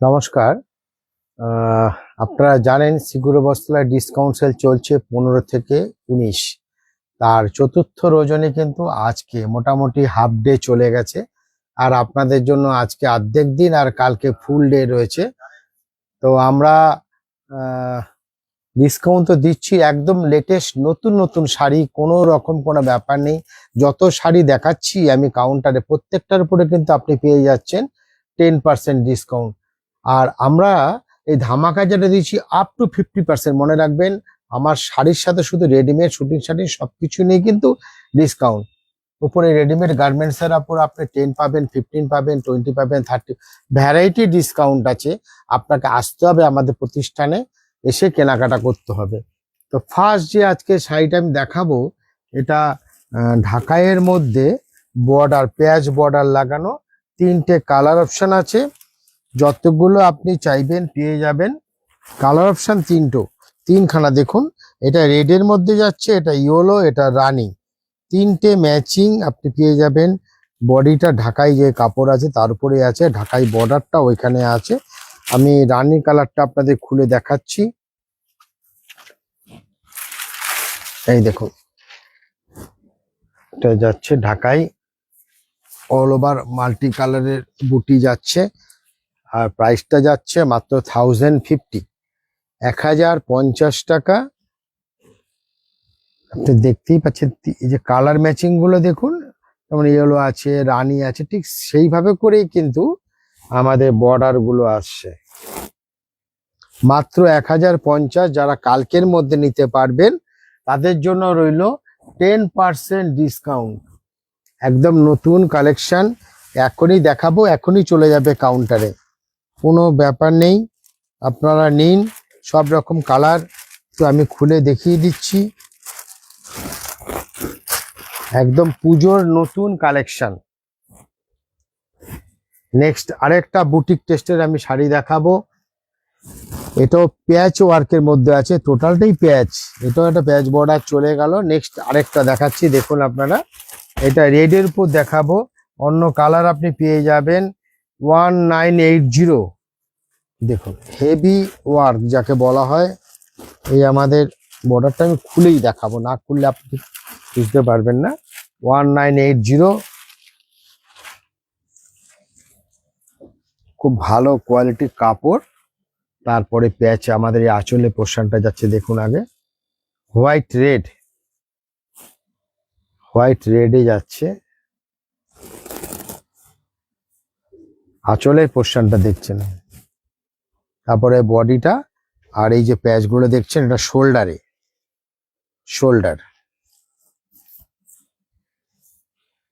নমস্কার। আপনারা জানেন সিগুরো বস্ত্রালয় ডিসকাউন্ট সেল চলছে 15 থেকে 19। তার চতুর্থ রজনী কিন্তু আজকে মোটামুটি হাফ ডে চলে গেছে, আর আপনাদের জন্য আজকে অর্ধেক দিন আর কালকে ফুল ডে রয়েছে। তো আমরা ডিসকাউন্ট তো দিচ্ছি, একদম লেটেস্ট নতুন নতুন শাড়ি, কোনো রকম কোনো ব্যাপার নেই। যত শাড়ি দেখাচ্ছি আমি কাউন্টারে প্রত্যেকটার উপরে কিন্তু আপনি পেয়ে যাচ্ছেন 10% ডিসকাউন্ট। আর আমরা এই ধামাকা যেটা দিচ্ছি আপ টু 50%। মনে রাখবেন, আমার শাড়ির সাথে শুধু রেডিমেড শুটিং শাড়ি সবকিছু নিয়ে কিন্তু ডিসকাউন্ট। উপরে রেডিমেড গার্মেন্টসের উপর আপনি 10 পাবেন, 15 পাবেন, 20 পাবেন, 30 ভ্যারাইটি ডিসকাউন্ট আছে। আপনাকে আসতে হবে আমাদের প্রতিষ্ঠানে, এসে কেনাকাটা করতে হবে। তো ফার্স্ট যে আজকে শাড়িটা আমি দেখাবো, এটা ঢাকাইয়ের মধ্যে বর্ডার, পেঁয়াজ বর্ডার লাগানো, 3টে কালার অপশন আছে। যতগুলো আপনি চাইবেন পেয়ে যাবেন। কালার অপশন তিনখানা দেখুন। এটা রেডের মধ্যে যাচ্ছে, এটা ইয়েলো, এটা রানী, 3টে ম্যাচিং আপনি পেয়ে যাবেন। বডিটা ঢাকাই যে কাপড় আছে তার উপরে আছে, ঢাকাই বর্ডারটা ওইখানে আছে। আমি রানী কালারটা আপনাদের খুলে দেখাচ্ছি। এই দেখুন, এটা যাচ্ছে ঢাকাই, অল ওভার মাল্টি কালারের বুটি যাচ্ছে। আর প্রাইসটা যাচ্ছে মাত্র 1050, 1050 টাকা। আপনি দেখতেই পাচ্ছেন এই যে কালার ম্যাচিং গুলো দেখুন, যেমন ইয়েলো আছে, রানী আছে, ঠিক সেইভাবে করেই কিন্তু আমাদের বর্ডার গুলো আসছে। মাত্র 1050। যারা কালকের মধ্যে নিতে পারবেন তাদের জন্য রইল 10% ডিসকাউন্ট। একদম নতুন কালেকশন, এখনই দেখাবো, এখনই চলে যাবে কাউন্টারে, কোনো ব্যাপার নেই। আপনারা নিন, সব রকম কালার তো আমি খুলে দেখিয়ে দিচ্ছি। একদম পুজোর নতুন কালেকশন। নেক্সট আরেকটা বুটিক টেস্টের আমি শাড়ি দেখাবো। এটাও প্যাচ ওয়ার্কের মধ্যে আছে, টোটালটাই প্যাচ। এটাও একটা প্যাচ বর্ডার চলে গেল। নেক্সট আরেকটা দেখাচ্ছি, দেখুন আপনারা, এটা রেডের উপর দেখাবো, অন্য কালার আপনি পেয়ে যাবেন 1980। দেখুন, হেভি ওয়ার্ক যাকে বলা হয়। এই আমাদের বর্ডারটা আমি খুলেই দেখাবো, না খুললে আপনি বুঝতে পারবেন না। 1980, খুব ভালো কোয়ালিটির কাপড়। তারপরে প্যাচ আমাদের এই আঁচলে পোর্শনটা যাচ্ছে, দেখুন আগে হোয়াইট রেডে যাচ্ছে আঁচলের পোর্শনটা দেখছেন। তারপরে বডিটা, আর এই যে প্যাচগুলো দেখছেন এটা শোল্ডার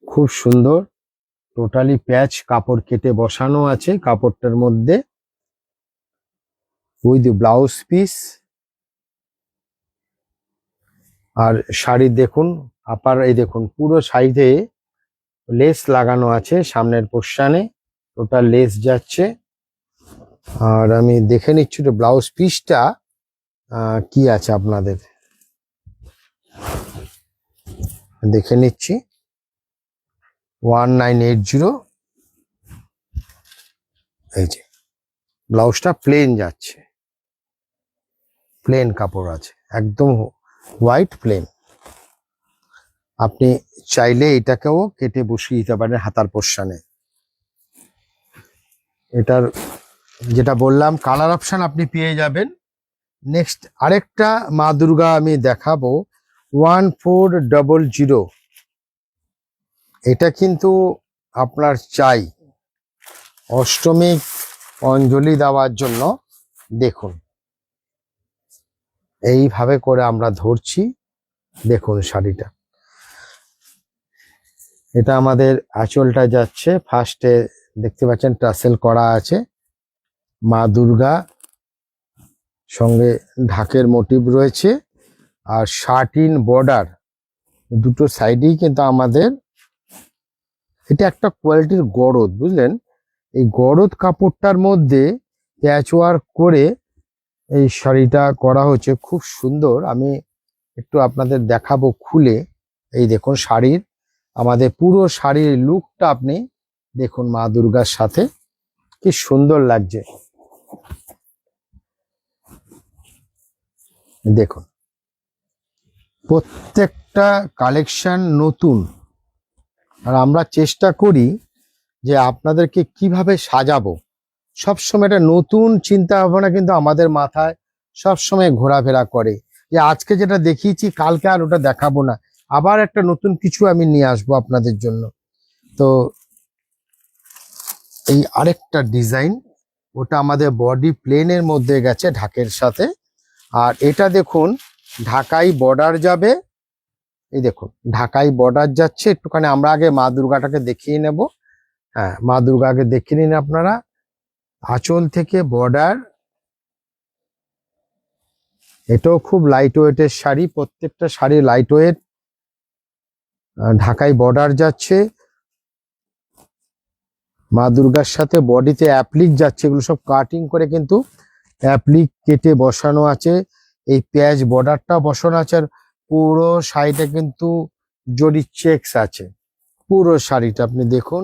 খুব সুন্দর। টোটালি প্যাচ কাপড় কেটে বসানো আছে কাপড়টার মধ্যে, উইথ ব্লাউজ পিস। আর শাড়ি দেখুন, আপার এই দেখুন পুরো সাইডে লেস লাগানো আছে, সামনের পোর্শনে টোটাল লেস যাচ্ছে। আর আমি দেখে নিচ্ছি তো ব্লাউজ পিসটা কি আছে আপনাদের দেখে নিচ্ছি। 1980, এই যে ব্লাউজটা প্লেন যাচ্ছে, প্লেন কাপড় আছে, একদম হোয়াইট প্লেন। আপনি চাইলে এটাকেও কেটে বসিয়ে দিতে পারেন হাতার পোর্শনে। এটার যেটা বললাম কালার অপশন আপনি পেয়ে যাবেন। নেক্সট আরেকটা মা দুর্গা আমি দেখাবো, 1400। এটা কিন্তু আপনার চাই অষ্টমী অঞ্জলি দেওয়ার জন্য। দেখুন এইভাবে করে আমরা ধরছি, দেখুন শাড়িটা। এটা আমাদের আঁচলটা যাচ্ছে, ফার্স্টে দেখতে পাচ্ছেন টাসেল করা আছে, মা দুর্গা সঙ্গে ঢাকের মোটিভ রয়েছে, আর 13 বর্ডার দুটো সাইডেই কিন্তু আমাদের। এটা একটা কোয়ালিটির গরদ, বুঝলেন? এই গরদ কাপড়টার মধ্যে প্যাচ ওয়ার্ক করে এই শাড়িটা করা হচ্ছে, খুব সুন্দর। আমি একটু আপনাদের দেখাবো খুলে। এই দেখুন শাড়ির, আমাদের পুরো শাড়ির লুকটা আপনি দেখুন মা দুর্গার সাথে, কি সুন্দর লাগছে। দেখুন প্রত্যেকটা কালেকশন নতুন, আর আমরা চেষ্টা করি যে আপনাদেরকে কিভাবে সাজাবো, সবসময় একটা নতুন চিন্তা ভাবনা কিন্তু আমাদের মাথায় সবসময় ঘোরাফেরা করে, যে আজকে যেটা দেখিয়েছি কালকে আর ওটা দেখাবো না, আবার একটা নতুন কিছু আমি নিয়ে আসবো আপনাদের জন্য। তো এই আরেকটা ডিজাইন, ওটা আমাদের বডি প্লেনের মধ্যে গেছে ঢাকের সাথে। আর এটা দেখুন ঢাকাই বর্ডার যাবে, এই দেখুন ঢাকাই বর্ডার যাচ্ছে। একটুখানি আমরা আগে মা দুর্গাটাকে দেখিয়ে নেব। হ্যাঁ, মা দুর্গাকে দেখে নিন আপনারা। আঁচল থেকে বর্ডার, এটাও খুব লাইট ওয়েটের শাড়ি, প্রত্যেকটা শাড়ি লাইট ওয়েট। ঢাকাই বর্ডার যাচ্ছে, মা দুর্গার সাথে বডিতে অ্যাপ্লিক যাচ্ছে, এগুলো সব কাটিং করে কিন্তু অ্যাপ্লিক কেটে বসানো আছে। এই প্যাচ বর্ডারটা বসানো আছে, আর পুরো শাড়িটা কিন্তু জরি চেকস আছে। পুরো শাড়িটা আপনি দেখুন,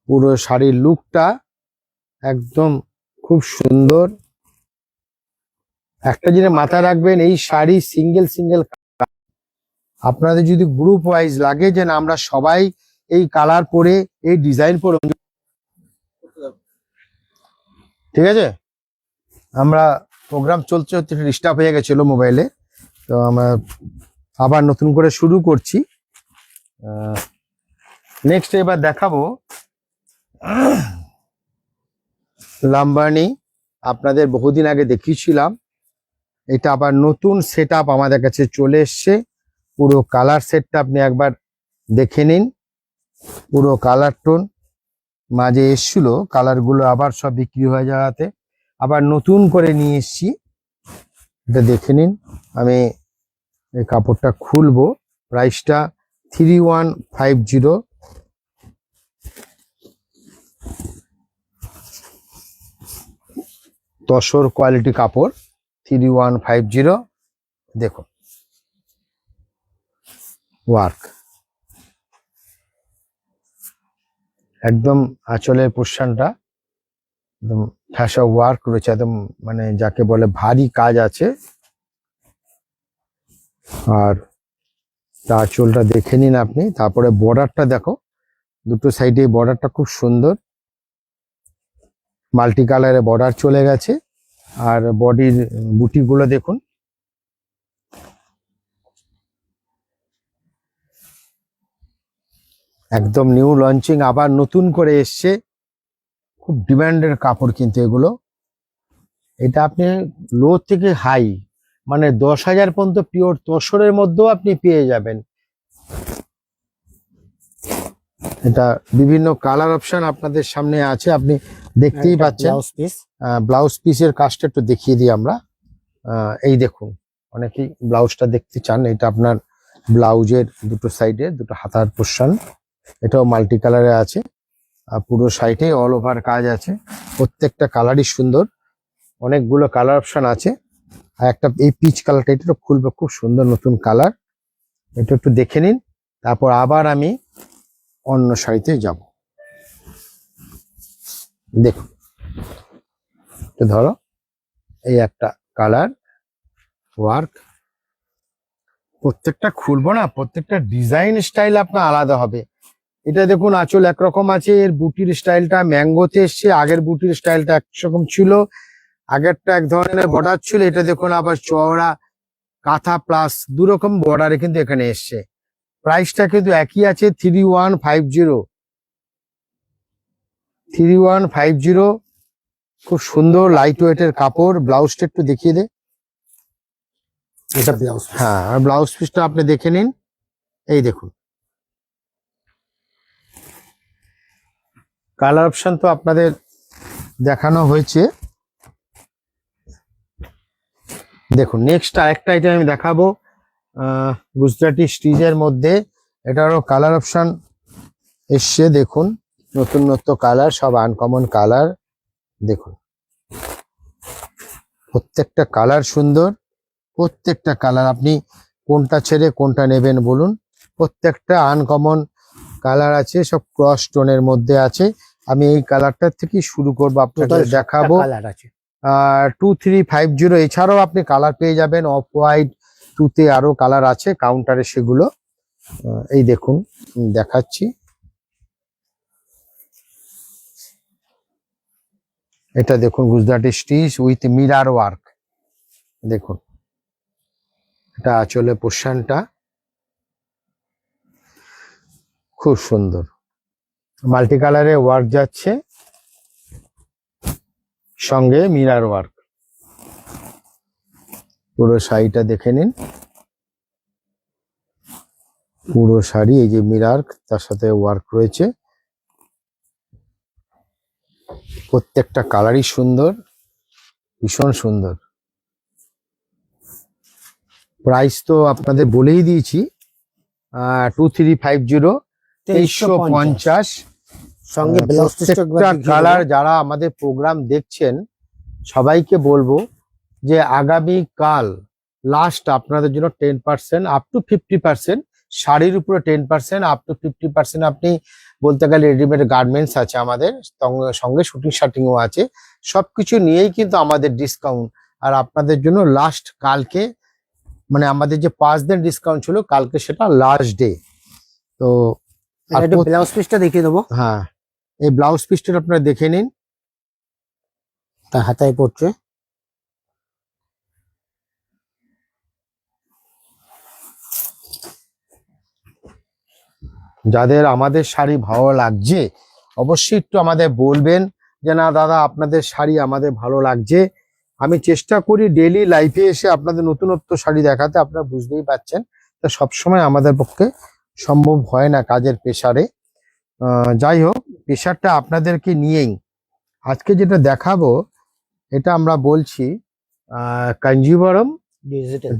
পুরো শাড়ির লুকটা একদম খুব সুন্দর। একটা জিনিস মাথায় রাখবেন, এই শাড়ি সিঙ্গেল সিঙ্গেল, আপনাদের যদি গ্রুপ ওয়াইজ লাগে যে না আমরা সবাই এই কালার পরে এই ডিজাইন পরে, ঠিক আছে। আমরা প্রোগ্রাম চলতে চলতে ডিস্টার্ব হয়ে গেছিল মোবাইলে, তো আমরা আবার নতুন করে শুরু করছি। নেক্সট এবার দেখাবো লাম্বানি, আপনাদের বহুদিন আগে দেখিয়েছিলাম। এটা আবার নতুন সেট আমাদের কাছে চলে এসছে। পুরো কালার সেটটা আপনি একবার দেখে নিন। পুরো কালার টোন মাঝে এসছিল, কালারগুলো আবার সব বিক্রি হয়ে যাওয়াতে আবার নতুন করে নিয়ে এসছি। এটা দেখে নিন। আমি এই কাপড়টা খুলবো। প্রাইসটা 3150। তসর কোয়ালিটি কাপড়, 3150। দেখুন ওয়ার্ক একদম, আঁচলের পোর্শনটা একদম ঠাসা ওয়ার্ক রয়েছে, একদম মানে যাকে বলে ভারী কাজ আছে। আর তার আঁচলটা দেখে নিন আপনি। তারপরে বর্ডারটা দেখো, দুটো সাইডে বর্ডারটা খুব সুন্দর, মাল্টি কালারের বর্ডার চলে গেছে। আর বডির বুটিগুলো দেখুন, একদম নিউ লঞ্চিং, আবার নতুন করে এসছে। খুব ডিমান্ডের কাপড় কিন্তু এগুলো। এটা আপনি লো থেকে হাই মানে 10,000 পর্যন্ত পিওর তসরের মধ্যেও আপনি পেয়ে যাবেন। এটা বিভিন্ন কালার অপশন আপনাদের সামনে আছে, আপনি দেখতেই পাচ্ছেন। ব্লাউজ পিসের কাজটা একটু দেখিয়ে দিই আমরা। এই দেখুন, অনেকেই ব্লাউজটা দেখতে চান। এটা আপনার ব্লাউজের দুটো সাইডে দুটো হাতার পোর্শন, এটাও মাল্টি কালারে আছে। আর পুরো সাইডে অল ওভার কাজ আছে। প্রত্যেকটা কালারই সুন্দর, অনেকগুলো কালার অপশন আছে। আর একটা এই পিচ কালারটা, এটা খুলবে, খুব সুন্দর নতুন কালার। এটা একটু দেখে নিন, তারপর আবার আমি অন্য শাড়িতে যাব। দেখুন, ধরো এই একটা কালার ওয়ার্ক, প্রত্যেকটা খুলবো না, প্রত্যেকটা ডিজাইন স্টাইল আপনার আলাদা হবে। এটা দেখুন আঁচল একরকম আছে, এর বুটির স্টাইলটা ম্যাঙ্গোতে এসছে। আগের বুটির স্টাইলটা একরকম ছিল, আগেরটা এক ধরনের বর্ডার ছিল। এটা দেখুন আবার চওড়া কাঁথা প্লাস দু রকম বর্ডারে কিন্তু এখানে এসছে। প্রাইসটা কিন্তু একই আছে, 3150। 3150, খুব সুন্দর লাইট ওয়েটের কাপড়। ব্লাউজটা একটু দেখিয়ে দে। এটা ব্লাউজ, হ্যাঁ, আর ব্লাউজ পিসটা আপনি দেখে নিন। এই দেখুন কালার অপশন তো আপনাদের দেখানো হয়েছে। দেখুন নেক্সট আরেকটা আইটেম আমি দেখাবো, গুজরাটি স্টিচের মধ্যে। এটারও কালার অপশন এসছে, দেখুন নতুন নতুন কালার, সব আনকমন কালার। দেখুন প্রত্যেকটা কালার সুন্দর, প্রত্যেকটা কালার আপনি কোনটা ছেড়ে কোনটা নেবেন বলুন। প্রত্যেকটা আনকমন কালার আছে, সব ক্রস টোনের মধ্যে আছে। আমি এই কালারটার থেকে শুরু করবো, আপনাদের দেখাবো। কালার আছে 2350। এছাড়াও আপনি কালার পেয়ে যাবেন অফ হোয়াইট, টুতে আরো কালার আছে কাউন্টারে, সেগুলো এই দেখুন দেখাচ্ছি। এটা দেখুন Gujarati stitch with mirror work, দেখুন এটা আঁচলে পোর্শনটা খুব সুন্দর, মাল্টি কালারে ওয়ার্ক যাচ্ছে, সঙ্গে মিরার ওয়ার্ক। পুরো শাড়িটা দেখে নিন, পুরো শাড়ি এই যে মিরার তার সাথে ওয়ার্ক রয়েছে, প্রত্যেকটা কালারই সুন্দর, ভীষণ সুন্দর। প্রাইস তো আপনাদের বলেই দিয়েছি, 2350, 2350। সঙ্গে ব্লাউজ প্রত্যেকটা কালার যারা আমাদের প্রোগ্রাম দেখছেন সবাইকে বলবো যে আগামী কাল লাস্ট আপনাদের জন্য 10% আপ টু 50%, শাড়ির উপরে 10% আপ টু 50% আপনি বলতে গেলে রেডিমেড গার্মেন্টস আছে আমাদের, সঙ্গে শুটিং শার্টিংও আছে, সবকিছু নিয়েই কিন্তু আমাদের ডিসকাউন্ট। আর আপনাদের জন্য লাস্ট কালকে, মানে আমাদের যে 5 দিন ডিসকাউন্ট ছিল কালকে সেটা লাস্ট ডে। তো ব্লাউজ পিসটা দেখিয়ে দেবো। হ্যাঁ, এই ব্লাউজ পিসটা আপনারা দেখে নিন, তার হাতায় পড়ছে। যাদের আমাদের শাড়ি ভালো লাগছে অবশ্যই একটু আমাদের বলবেন যে না দাদা আপনাদের শাড়ি আমাদের ভালো লাগছে। আমি চেষ্টা করি ডেইলি লাইফে এসে আপনাদের নতুনত্ব শাড়ি দেখাতে, আপনারা বুঝতেই পারছেন, তা সবসময় আমাদের পক্ষে সম্ভব হয় না কাজের প্রেসারে। যাই হোক, প্রেসারটা আপনাদেরকে নিয়েই আজকে যেটা দেখাবো, এটা আমরা বলছি কাঞ্জিবরম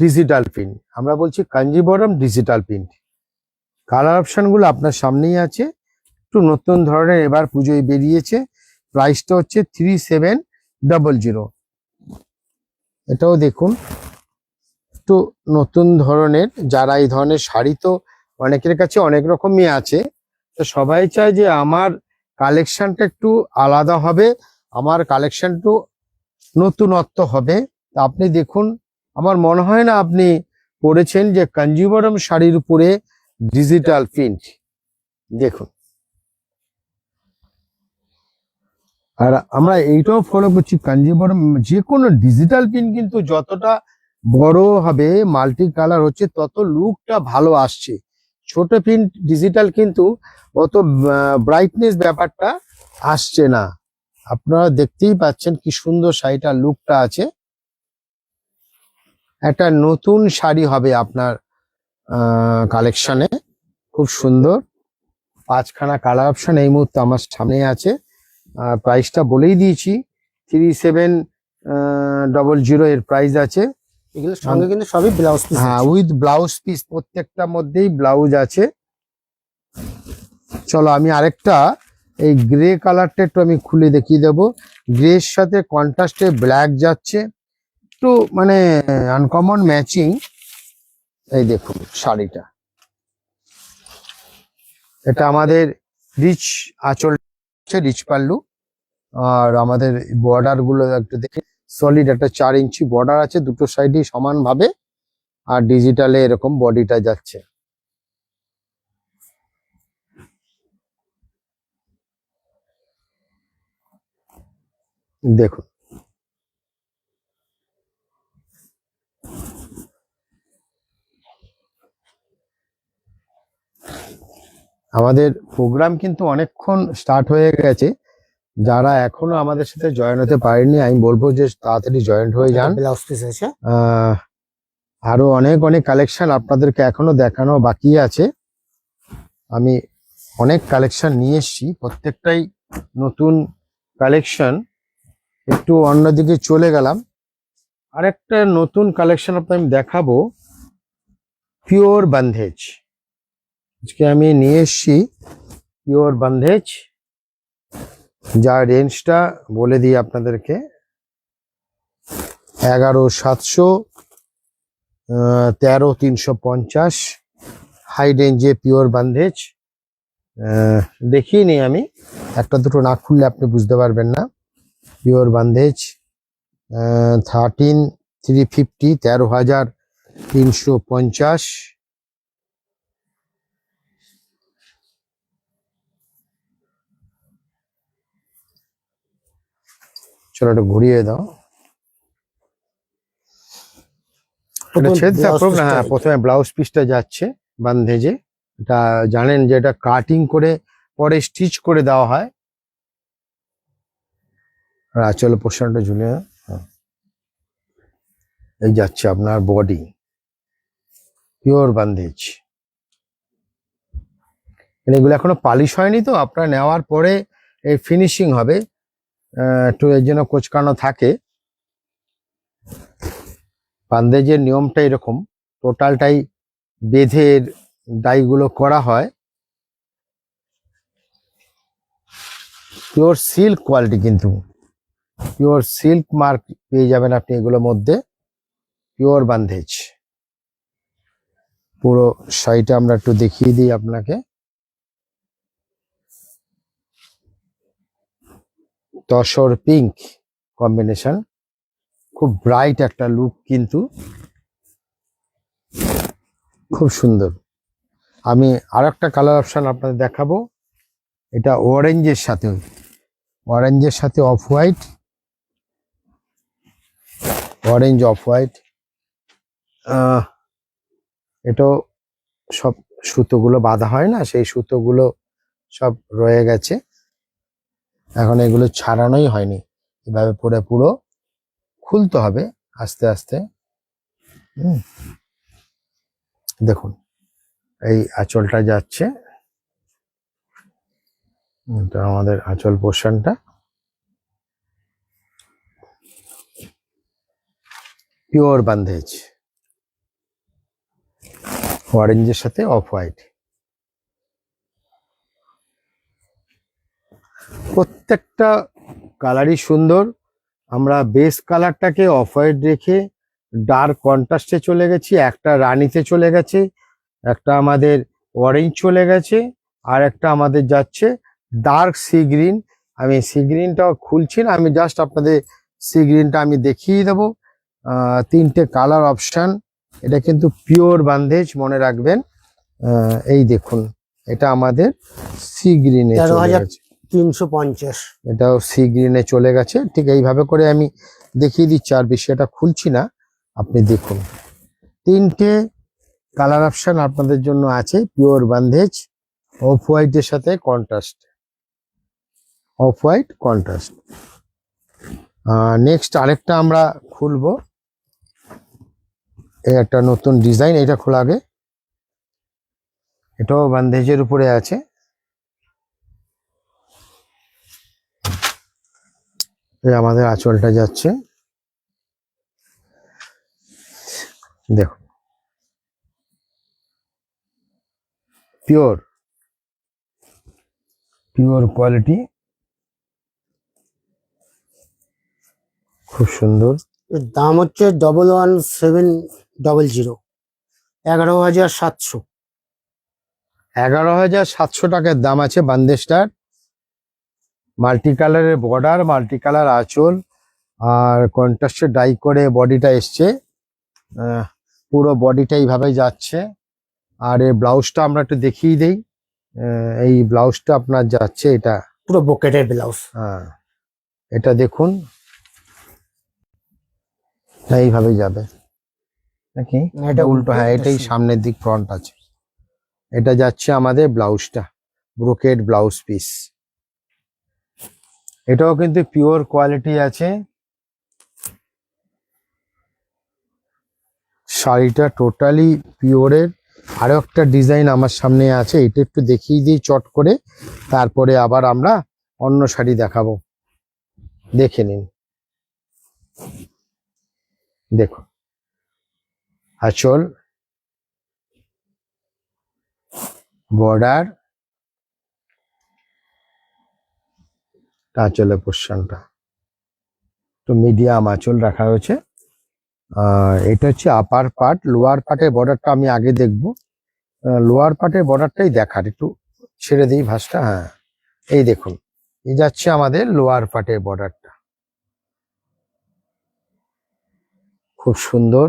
ডিজিটাল প্রিন্ট। আমরা বলছি Kanjeevaram digital print. Colour option গুলো আপনার সামনেই আছে, একটু নতুন ধরনের এবার পুজোয় বেরিয়েছে। প্রাইসটা হচ্ছে 3700। এটাও দেখুন একটু নতুন ধরনের, যারা এই ধরনের শাড়ি তো অনেকের কাছে অনেক রকমই আছে, তো সবাই চায় যে আমার কালেকশনটা একটু আলাদা হবে, আমার কালেকশন একটু নতুনত্ব হবে। তা আপনি দেখুন, আমার মনে হয় না আপনি পড়েছেন যে কাঞ্জিবরম শাড়ির উপরে ডিজিটাল প্রিন্ট, দেখুন। আর আমরা এইটাও ফলো করছি, কাঞ্জিবরম যে কোনো ডিজিটাল প্রিন্ট কিন্তু যতটা বড় হবে, মাল্টি কালার হচ্ছে, তত লুকটা ভালো আসছে। ছোট প্রিন্ট ডিজিটাল কিন্তু অত ব্রাইটনেস ব্যাপারটা আসছে না। আপনারা দেখতেই পাচ্ছেন কি সুন্দর শাড়িটার লুকটা আছে। একটা নতুন শাড়ি হবে আপনার কালেকশনে, খুব সুন্দর। 5খানা কালার অপশন এই মুহূর্তে আমার সামনে আছে। প্রাইসটা বলেই দিয়েছি, 3700 এর প্রাইস আছে। এগুলোর সঙ্গে কিন্তু সবই ব্লাউজ পিস। হ্যাঁ, উইথ ব্লাউজ পিস, প্রত্যেকটার মধ্যেই ব্লাউজ আছে। চলো আমি আরেকটা এই গ্রে কালারটা একটু আমি খুলে দেখিয়ে দেবো। গ্রের সাথে কন্ট্রাস্টে ব্ল্যাক যাচ্ছে, একটু মানে আনকমন ম্যাচিং। এই দেখুন শাড়িটা, এটা আমাদের রিচ আঁচল, রিচ পাল্লু। আর আমাদের বর্ডার গুলো একটু দেখে, সলিড একটা 4 ইঞ্চি বর্ডার আছে দুটো সাইডে সমান ভাবে, আর ডিজিটালে এরকম বডিটা যাচ্ছে। দেখুন আমাদের প্রোগ্রাম কিন্তু অনেকক্ষণ স্টার্ট হয়ে গেছে। যারা এখনো আমাদের সাথে জয়েন হতে পারেনি, আমি বলবো যে তাড়াতাড়ি জয়েন হয়ে যান। ব্লাউজ পিস আছে। আরো অনেক অনেক কালেকশন আপনাদেরকে এখনো দেখানো বাকি আছে। আমি অনেক কালেকশন নিয়ে এসেছি, প্রত্যেকটাই নতুন কালেকশন। একটু অন্যদিকে চলে গেলাম, আরেকটা নতুন কালেকশন আপনাকে আমি দেখাবো, পিওর বন্ধেজ। আজকে আমি নিয়ে এসেছি পিওর বন্ধেজ, যার রেঞ্জটা বলে দিই আপনাদেরকে, 11700, 13350 হাই রেঞ্জে পিওর বন্ধেজ। দেখিনি আমি, একটা দুটো না খুললে আপনি বুঝতে পারবেন না। পিওর বন্ধেজ 13,350, 13,350। চলো একটু ঘুরিয়ে দাও। এটা ছেদ ব্লাউজ থাকুক না, হ্যাঁ প্রথমে ব্লাউজ পিসটা যাচ্ছে বান্ধেজে। এটা জানেন যে এটা কাটিং করে পরে স্টিচ করে দেওয়া হয়। আর আঁচল পোর্শনটা ঝুলে, হ্যাঁ। এই যাচ্ছে আপনার বডি, পিওর বান্ধেজ। এগুলো এখনো পালিশ হয়নি, তো আপনার নেওয়ার পরে এই ফিনিশিং হবে। একটু এর জন্য কোচকানো থাকে। বান্ধেজের নিয়মটা এরকম, টোটালটাই বেঁধে ডাইগুলো করা হয়। পিওর সিল্ক কোয়ালিটি, কিন্তু পিওর সিল্ক মার্ক পেয়ে যাবেন আপনি এগুলোর মধ্যে। পিওর বান্ধেজ। পুরো শাড়িটা আমরা একটু দেখিয়ে দিই আপনাকে। তসর পিঙ্ক কম্বিনেশন, খুব ব্রাইট একটা লুক, কিন্তু খুব সুন্দর। আমি আর একটা কালার অপশন আপনাদের দেখাবো। এটা অরেঞ্জের সাথে off white, orange off white. এটাও সব সুতোগুলো বাঁধা হয় না, সেই সুতোগুলো সব রয়ে গেছে। এখন এগুলো ছাড়ানোই হয়নি, এভাবে পুরো খুলতে হবে আস্তে আস্তে। দেখুন এই আঁচলটা যাচ্ছে, এটা আমাদের আঁচল পোর্শনটা। পিওর বান্ধেজ, অরেঞ্জের সাথে অফ হোয়াইট। প্রত্যেকটা কালারই সুন্দর। আমরা বেস কালারটাকে অফ হোয়াইট রেখে ডার্ক কন্ট্রাস্টে চলে গেছি, একটা রানীতে চলে গেছে, একটা আমাদের অরেঞ্জ চলে গেছে, আর একটা আমাদের যাচ্ছে ডার্ক সি গ্রিন। আমি সি গ্রিনটাও খুলছি না, আমি জাস্ট আপনাদের সি গ্রিনটা আমি দেখিয়ে দেবো। তিনটে কালার অপশন। এটা কিন্তু পিওর বান্ধেজ, মনে রাখবেন। এই দেখুন, এটা আমাদের সি গ্রিনে চলে গেছে। 1350। এটাও সি গ্রিনে চলে গেছে। ঠিক এইভাবে করে আমি দেখিয়ে দিচ্ছি, আর বেশি এটা খুলছি না। আপনি দেখুন, তিনটে কালার অপশন আপনাদের জন্য আছে। পিওর বান্ধেজ, অফ হোয়াইটের সাথে contrast, off white contrast. Next আরেকটা আমরা খুলবো। এই একটা নতুন ডিজাইন, এটা খোলা আগে। এটাও বান্ধেজের উপরে আছে। এই আমাদের আঁচলটা যাচ্ছে, দেখুন পিওর কোয়ালিটি, খুব সুন্দর। এর দাম হচ্ছে 11700, 11,700। 11,700 টাকার দাম আছে বান্দেজটার। মাল্টি কালারের বর্ডার, মাল্টি কালার আঁচল, আর কন্ট্রাস্টে ডাই করে বডিটা এসছে। পুরো বডিটা এইভাবে যাচ্ছে। আর এই ব্লাউজটা আমরা একটু দেখিয়ে দেই। এই ব্লাউজটা আপনার যাচ্ছে, এটা পুরো বকেটের ব্লাউজ। হ্যাঁ, এটা দেখুন এইভাবে যাবে নাকি, এটা উল্টো? হ্যাঁ, এটাই সামনের দিক ফ্রন্ট আছে। এটা যাচ্ছে আমাদের ব্লাউজটা, ব্রোকেড ব্লাউজ পিস। এটাও কিন্তু পিওর কোয়ালিটি আছে। শাড়িটা টোটালি পিওরের। আরো একটা ডিজাইন আমার সামনে আছে, এটা একটু দেখিয়ে দিই চট করে, তারপরে আবার আমরা অন্য শাড়ি দেখাবো। দেখে নিন, দেখুন আঁচল, বর্ডার, আঁচলের পোর্শনটা তো মিডিয়াম আঁচল রাখা হয়েছে। আর এটা হচ্ছে আপার পার্ট। লোয়ার পার্টের বর্ডারটা আমি আগে দেখবো। লোয়ার পার্টের বর্ডারটাই দেখার, একটু ছেড়ে দিই ভাঁজটা। হ্যাঁ, এই দেখুন, এই যাচ্ছে আমাদের লোয়ার পার্টের বর্ডারটা। খুব সুন্দর,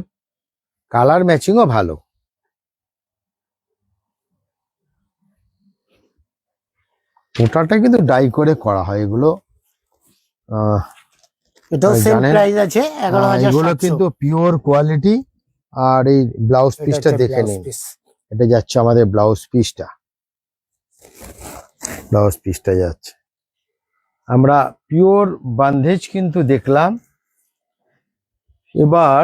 কালার ম্যাচিংও ভালো। ওটাটা কিন্তু ডাই করে করা হয় এগুলো। এটাও সেম জানেন, প্রাইস আছে 11,700। এগুলো কিন্তু পিওর কোয়ালিটি। আর এই ব্লাউজ পিসটা দেখে নিন, এটা যাচ্ছে আমাদের ব্লাউজ পিসটা। ব্লাউজ পিসটা যাচ্ছে, আমরা পিওর বান্ধেজ কিন্তু দেখলাম। এবার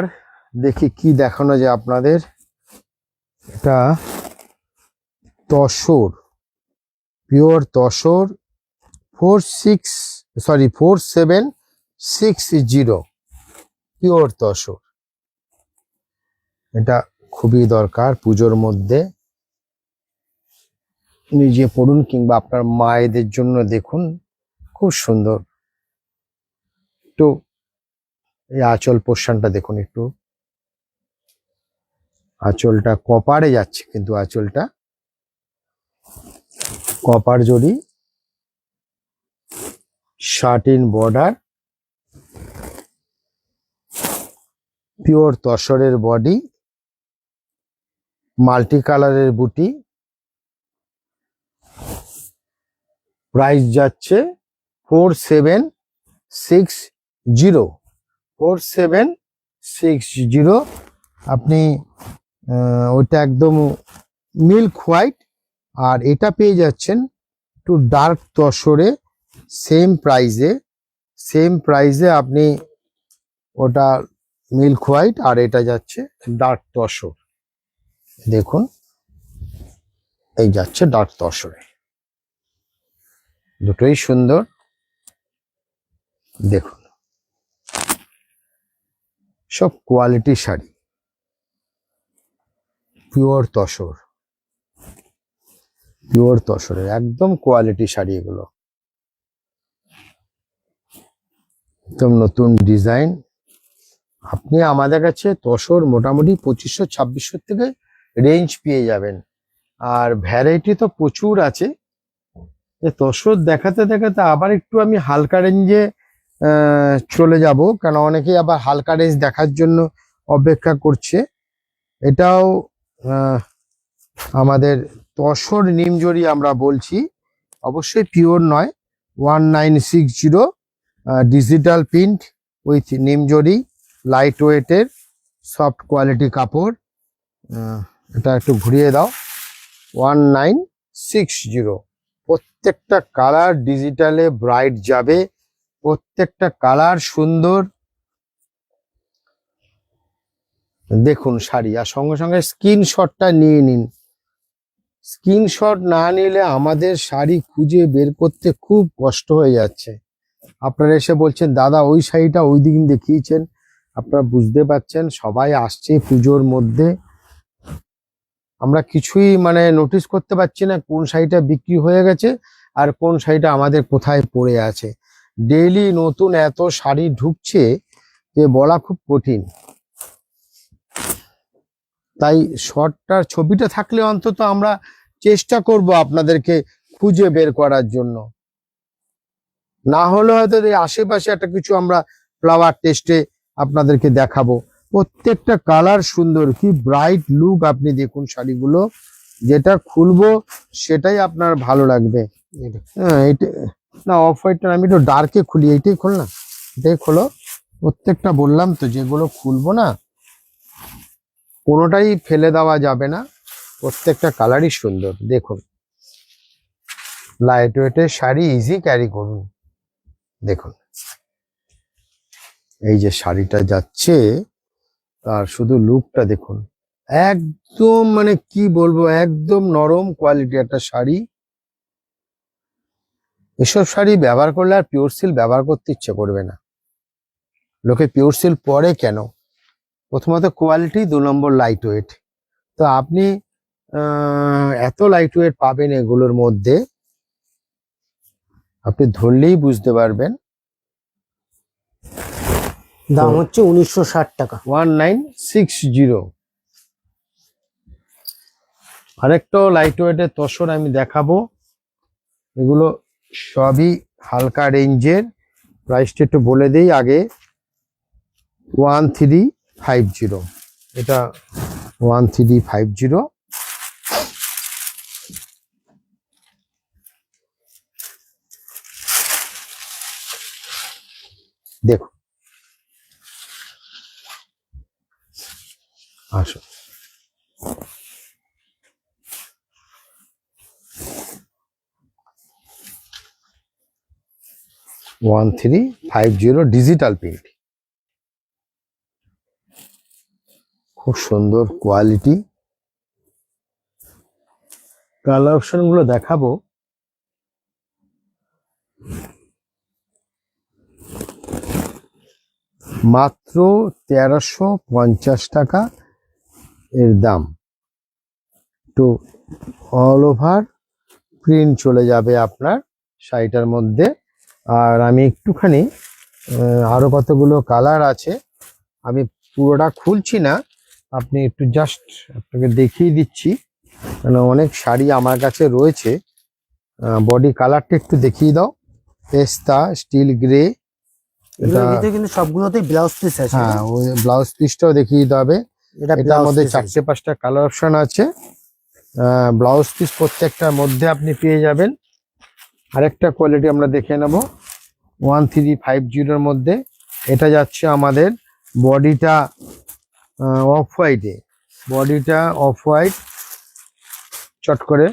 দেখি কি দেখানো যায় আপনাদের। এটা তসর, পিওর তসর 4760 পিওর তসর। এটা খুবই দরকার পুজোর মধ্যে, নিজে পড়ুন কিংবা আপনার মায়েদের জন্য দেখুন, খুব সুন্দর। একটু এই আঁচল পোর্শনটা দেখুন, একটু আঁচলটা কপারে যাচ্ছে, কিন্তু আঁচলটা কপার জড়ি, শার্টিন বর্ডার, পিওর তসরের বডি, মাল্টি কালারের বুটি। প্রাইস যাচ্ছে 4760। আপনি ওইটা একদম মিল্ক হোয়াইট, আর এটা পেয়ে যাচ্ছেন একটু ডার্ক তসরে, সেম প্রাইজে আপনি ওটা মিল্ক হোয়াইট, আর এটা যাচ্ছে ডার্ক তসর। দেখুন, এই যাচ্ছে ডার্ক তসরে, দুটোই সুন্দর। দেখুন, সব কোয়ালিটি শাড়ি, পিওর তসরের একদম কোয়ালিটি শাড়ি এগুলো, একদম নতুন ডিজাইন। আপনি আমাদের কাছে তসর মোটামুটি 2500-2600 থেকে রেঞ্জ পেয়ে যাবেন, আর ভ্যারাইটি তো প্রচুর আছে। তসর দেখাতে দেখাতে আবার একটু আমি হালকা রেঞ্জে চলে যাব, কেন অনেকেই আবার হালকা রেঞ্জ দেখার জন্য অপেক্ষা করছে। এটাও আমাদের তসর নিমজরি আমরা বলছি, অবশ্যই পিওর নয়। 1960 ডিজিটাল প্রিন্ট উইথ নিমজরি, লাইট ওয়েটের সফট কোয়ালিটি কাপড়। এটা একটু ঘুরিয়ে দাও। 1960, প্রত্যেকটা কালার ডিজিটালে ব্রাইট যাবে, প্রত্যেকটা কালার সুন্দর। দেখুন শাড়ি, আর সঙ্গে সঙ্গে স্ক্রিনশটটা নিয়ে নিন। স্ক্রিনশট না নিলে আমাদের শাড়ি খুঁজে বের করতে খুব কষ্ট হয়ে যাচ্ছে। আপনারা এসে বলছেন দাদা ওই শাড়িটা ওই দিন দেখিয়েছেন, আপনারা বুঝতে পারছেন সবাই আসছে পুজোর মধ্যে, আমরা কিছুই মানে নোটিস করতে পারছি না কোন শাড়িটা বিক্রি হয়ে গেছে আর কোন শাড়িটা আমাদের কোথায় পড়ে আছে। ডেইলি নতুন এত শাড়ি ঢুকছে যে বলা খুব কঠিন। তাই শর্টটার ছবিটা থাকলে অন্তত আমরা চেষ্টা করব আপনাদেরকে খুঁজে বের করার জন্য, না হলে হয়তো এই আশেপাশে একটা কিছু আমরা ফ্লাওয়ার টেস্টে আপনাদেরকে দেখাবো। প্রত্যেকটা কালার সুন্দর, কি ব্রাইট লুক। আপনি দেখুন শাড়িগুলো, যেটা খুলবো সেটাই আপনার ভালো লাগবে। হ্যাঁ, এটা না, অফ হোয়াইটটা আমি একটু ডার্কে খুলি, এইটাই খোল না, এটাই খোলো। প্রত্যেকটা বললাম তো, যেগুলো খুলবো না কোনোটাই ফেলে দেওয়া যাবে না, প্রত্যেকটা কালারই সুন্দর। দেখুন, লাইট ওয়েটের শাড়ি, ইজি ক্যারি করুন। দেখুন এই যে শাড়িটা যাচ্ছে, তার শুধু লুকটা দেখুন, একদম মানে কি বলবো, একদম নরম কোয়ালিটি একটা শাড়ি। এসব শাড়ি ব্যবহার করলে আর পিওর সিল্ক ব্যবহার করতে ইচ্ছে করবে না। লোকে পিওর সিল্ক পরে কেন? প্রথমত কোয়ালিটি, 2 নম্বর লাইট ওয়েট। তো আপনি এত লাইট ওয়েট পাবেন এগুলোর মধ্যে, আপনি ধরলেই বুঝতে পারবেন। দাম হচ্ছে 1960 টাকা। 1960। আরেকটাও লাইট ওয়েটের তসর আমি দেখাবো, এগুলো সবই হালকা রেঞ্জের। প্রাইসটা একটু বলে দেই আগে, 1350, এটা 1350। দেখো আসো, 1350 ডিজিটাল প্রিন্ট, খুব সুন্দর কোয়ালিটি। কালার অপশন গুলো দেখাবো। মাত্র 1350 টাকা এর দাম। তো অল ওভার প্রিন্ট চলে যাবে আপনার শাড়িটার মধ্যে। আর আমি একটুখানি আরো কতগুলো কালার আছে, আমি পুরোটা খুলছি না, আপনি একটু জাস্ট আপনাকে দেখিয়ে দিচ্ছি, কারণ অনেক শাড়ি আমার কাছে রয়েছে। বডি কালারটা একটু দেখিয়ে দাও। পেস্তা, স্টিল গ্রে, এগুলোর ভিতরে কিন্তু সবগুলোতেই ব্লাউজ পিস আছে। হ্যাঁ ওই ব্লাউজ পিসটাও দেখিয়ে দিতে হবে। এটার ব্লাউজ মধ্যে পিস আছে। 4-5টা কালার অপশন আছে। ব্লাউজ পিস প্রত্যেকটার মধ্যে আপনি পেয়ে যাবেন। আরেকটা কোয়ালিটি আমরা দেখে নেব 1350 মধ্যে। এটা যাচ্ছে আমাদের বডিটা অফ হোয়াইটে, বডিটা অফ হোয়াইট, চট করে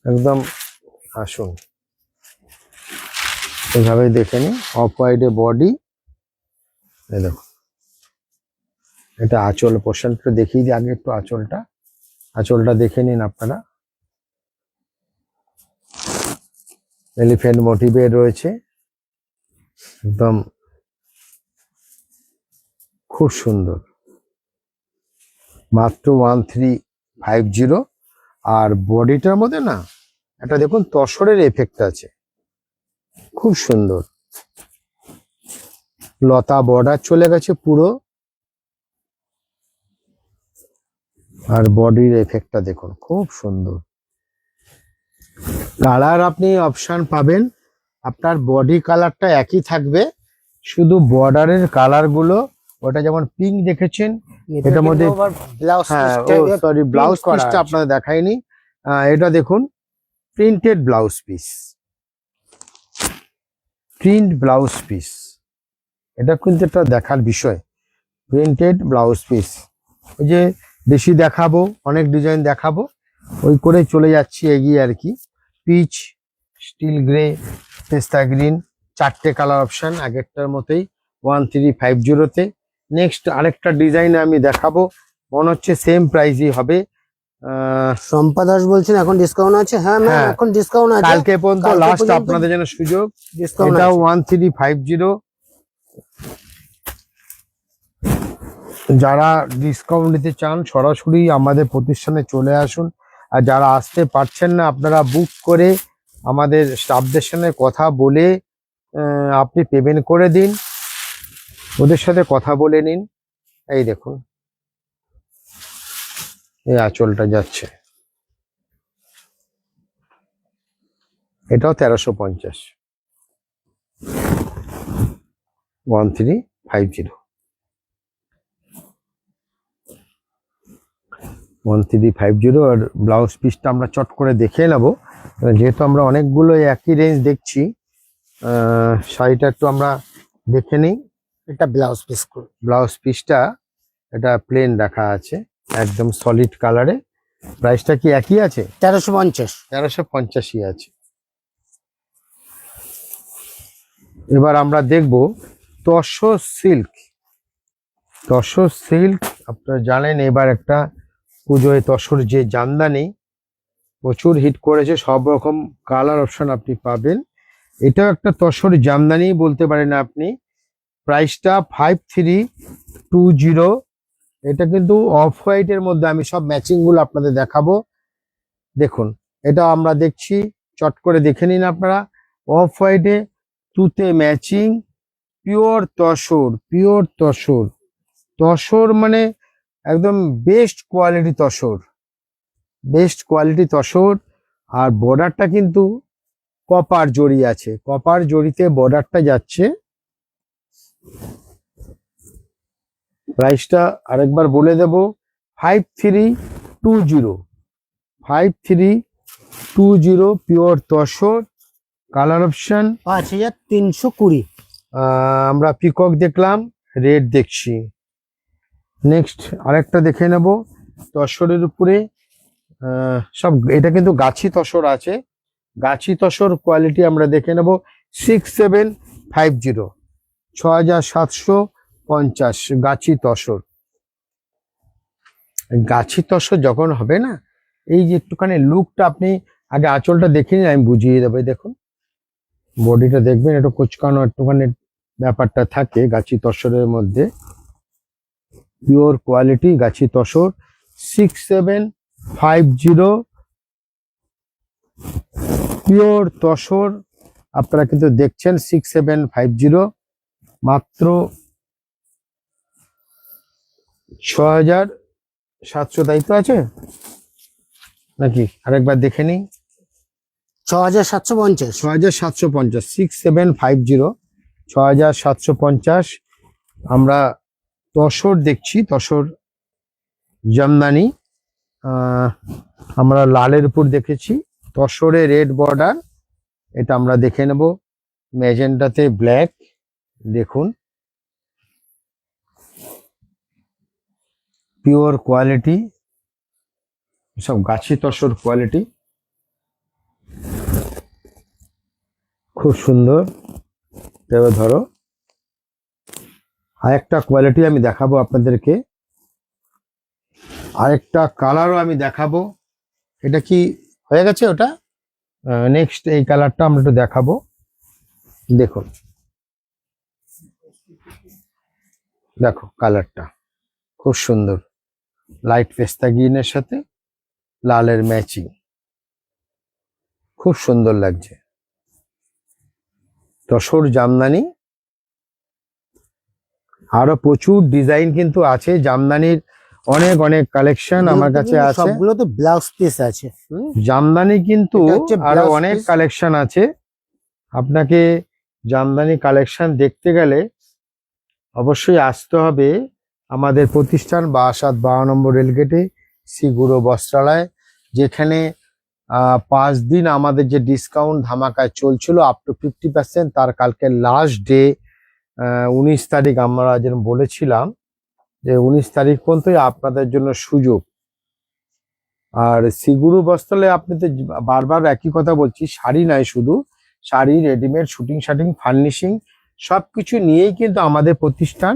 একদম আসুন এইভাবে দেখে নিন। অফ হোয়াইটে বডি, এই দেখো। এটা আঁচল পোর্শনটা দেখিয়ে দিই আগে, একটু আঁচলটা দেখে নিন আপনারা। এলিফ্যান্ট মোটিভে রয়েছে, একদম খুব সুন্দর। মাত্র 1350। আর বডিটার মধ্যে না একটা দেখুন তসরের এফেক্ট আছে, খুব সুন্দর। লতা বর্ডার চলে গেছে পুরো, আর বডির এফেক্টটা দেখুন খুব সুন্দর। কালার আপনি অপশন পাবেন, আপনার বডি কালারটা একই থাকবে, শুধু বর্ডারের কালার গুলো, ওটা যেমন পিঙ্ক দেখেছেন এটার মধ্যে, ব্লাউজ হ্যাঁ সরি ব্লাউজ পিসটা আপনাদের দেখাইনি। এটা দেখুন printed blouse piece, print blouse piece, এটা কিন্তু একটা দেখার বিষয়। প্রিন্টেড ব্লাউজ পিস, ওই যে বেশি দেখাবো, অনেক ডিজাইন দেখাবো, ওই করে চলে যাচ্ছি এগিয়ে আর কি। পিচ, স্টিল গ্রে, পেস্তা গ্রিন, 4টে কালার অপশন আগেরটার মতোই 1350-তে। নেক্সট আরেকটা ডিজাইন আমি দেখাবো, মনে হচ্ছে সেম প্রাইসই হবে। শম্পা দাস বলছেন এখন ডিসকাউন্ট আছে। হ্যাঁ ম্যাম, হ্যাঁ, এখন ডিসকাউন্ট আছে। কালকে পর্যন্ত কালকে লাস্ট পর্যন্ত আপনাদের জন্য সুযোগ। ডিসকাউন্ট এটাও আছে। 1350। যারা ডিসকাউন্ট নিতে চান সরাসরি আমাদের প্রতিষ্ঠানে চলে আসুন। আর যারা আসতে পারছেন না, আপনারা বুক করে আমাদের স্টাফদের সঙ্গে কথা বলে আপনি পেমেন্ট করে দিন, ওদের সাথে কথা বলে নিন। এই দেখুন এই আঁচলটা যাচ্ছে, এটাও 1350, 1350, 1350। আর ব্লাউজ পিসটা আমরা চট করে দেখে নেব, যেহেতু আমরা অনেকগুলো একই রেঞ্জ দেখছি। শাড়িটা একটু আমরা দেখে নিই। এটা ব্লাউজ পিস। ব্লাউজ পিসটা এটা প্লেন রাখা আছে, একদম সলিড কালারে। প্রাইসটা কি একই আছে? 1350। 1350 আছে। এবার আমরা দেখব তসর সিল্ক। তসর সিল্ক আপনারা জানেন এবার একটা পুজোয় তসর যে জামদানি প্রচুর হিট করেছে, সব রকম কালার অপশন আপনি পাবেন। এটাও একটা তসর জামদানি বলতে পারেন আপনি। প্রাইসটা 5320। এটা কিন্তু অফ হোয়াইটের মধ্যে, আমি সব ম্যাচিং গুলো আপনাদের দেখাবো। দেখুন এটা আমরা দেখছি, চট করে দেখে নিন আপনারা। অফ হোয়াইটে তুতে ম্যাচিং, পিওর তসর, পিওর তসর। তসর মানে একদম বেস্ট কোয়ালিটি তসর, বেস্ট কোয়ালিটি তসর। আর বর্ডারটা কিন্তু কপার জড়ি আছে, কপার জড়িতে বর্ডারটা যাচ্ছে। প্রাইসটা আরেকবার বলে দেব, 5320, 5320 পিওর তসর, কালার অপশন 5320। আমরা পিকক দেখলাম, রেড দেখছি। নেক্সট আরেকটা দেখে নেব তসরের উপরে। সব এটা কিন্তু গাছি তসর আছে, গাছি তসর কোয়ালিটি আমরা দেখে নেব 6750, 6750 গাছি তসর। গাছি তসর যখন হবে না, এই যে একটুখানি লুকটা, আপনি আগে আঁচলটা দেখে নিন, আমি বুঝিয়ে দেবো। এই দেখুন বডিটা দেখবেন, একটু কুচকানো একটুখানি ব্যাপারটা থাকে গাছি তসরের মধ্যে। পিওর কোয়ালিটি গাছি তসর 6750 পিওর তসর আপনারা কিন্তু দেখছেন 6750, মাত্র 6700, তাই তো আছে নাকি? আরেকবার দেখে নিই। 6750। 6750, 6750, 6750 আমরা তসর দেখছি, তসর জামদানি। আমরা লালের উপর দেখেছি, তসরে রেড বর্ডার, এটা আমরা দেখে নেব ম্যাজেন্টাতে ব্ল্যাক। দেখুন পিওর কোয়ালিটি, সব গাছি তসর কোয়ালিটি, খুব সুন্দর। এবার ধরো আরেকটা কোয়ালিটি আমি দেখাবো আপনাদেরকে, আরেকটা কালারও আমি দেখাবো। এটা কি হয়ে গেছে ওটা? নেক্সট এই কালারটা আমরা একটু দেখাবো। দেখুন, দেখো কালারটা খুব সুন্দর, লাইট পেস্তা গ্রিনের সাথে লালের ম্যাচিং, খুব সুন্দর লাগছে। তসর জামদানি, আরো প্রচুর ডিজাইন কিন্তু আছে জামদানির, অনেক অনেক কালেকশন আমার কাছে আছে। সবগুলো তো ব্লাউজ পিস আছে। জামদানি কিন্তু এটা হচ্ছে আরো blouse অনেক piece। কালেকশন আছে। আপনাকে জামদানি কালেকশন দেখতে গেলে অবশ্যই আসতে হবে আমাদের প্রতিষ্ঠান 62 নম্বর রেলগেটে, শ্রীগুরু বস্ত্রালয়, যেখানে 5 দিন আমাদের যে ডিসকাউন্ট ধামাকায় চলছিল আপ টু 50%, তার কালকে লাস্ট ডে 19 তারিখ। আমরা যেন বলেছিলাম যে 19 তারিখ পর্যন্তই আপনাদের জন্য সুযোগ। আর শ্রীগুরু বস্ত্রালয়ে আপনি তো বারবার একই কথা বলছি, শাড়ি নয় শুধু, sari, readymade, shooting shirting, furnishing সবকিছু নিয়েই কিন্তু আমাদের প্রতিষ্ঠান